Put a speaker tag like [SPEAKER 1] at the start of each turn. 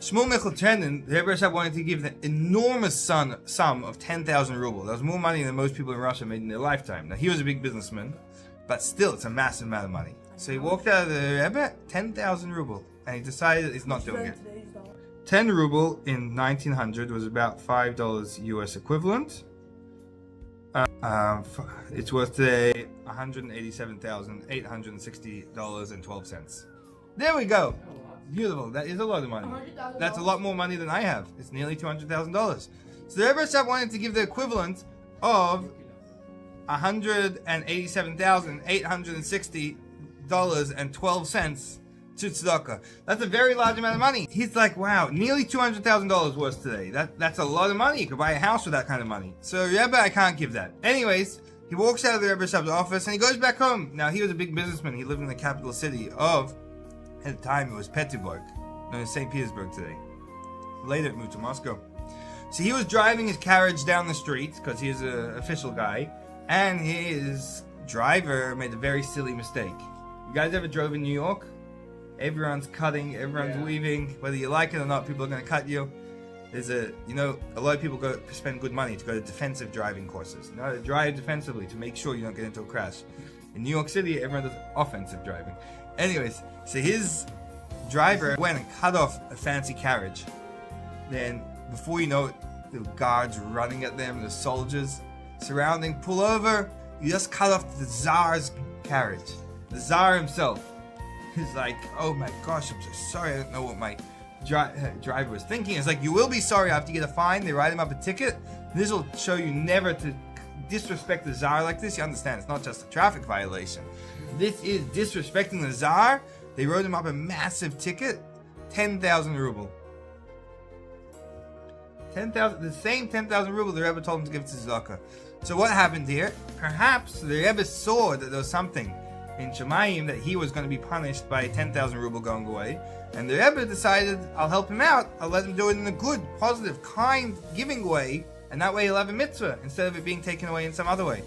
[SPEAKER 1] Shmuel Michel Trenin, the Rebbe Rashab wanted to give the enormous sum of 10,000 ruble. That was more money than most people in Russia made in their lifetime. Now, he was a big businessman, but still, it's a massive amount of money. So he walked out of the Rebbe, 10,000 ruble, and he decided he's not doing it. 10 ruble in 1900 was about $5 US equivalent. It's worth today $187,860.12. There we go. Beautiful. That is a lot of money. That's a lot more money than I have. It's nearly $200,000. So the Rebbe Rashab wanted to give the equivalent of $187,860.12 to Tzedaka. That's a very large amount of money. He's like, wow, nearly $200,000 worth today. That's a lot of money. You could buy a house with that kind of money. So Rebbe, I can't give that. Anyways, he walks out of the Rebbe Rashab's office and he goes back home. Now, he was a big businessman. He lived in the capital city of, at the time, it was Petersburg, known as St. Petersburg today. Later, it moved to Moscow. So he was driving his carriage down the street, because he is an official guy, and his driver made a very silly mistake. You guys ever drove in New York? Everyone's cutting, everyone's weaving. Whether you like it or not, people are going to cut you. There's a lot of people go spend good money to go to defensive driving courses. You know, to drive defensively to make sure you don't get into a crash. In New York City, everyone does offensive driving. Anyways, so his driver went and cut off a fancy carriage. Then, before you know it, the guards running at them, the soldiers surrounding, pull over. You just cut off the Tsar's carriage. The Tsar himself. He's like, oh my gosh, I'm so sorry. I don't know what my driver was thinking. It's like, you will be sorry after you get a fine. They write him up a ticket. This will show you never to disrespect the Tsar like this. You understand, it's not just a traffic violation. This is disrespecting the Tsar. They wrote him up a massive ticket, 10,000 ruble. 10,000, the same 10,000 ruble the Rebbe told him to give to Tzedaka. So what happened here? Perhaps the Rebbe saw that there was something in Shemayim that he was going to be punished by 10,000 ruble going away, and the Rebbe decided, I'll help him out. I'll let him do it in a good, positive, kind, giving way, and that way he'll have a mitzvah instead of it being taken away in some other way.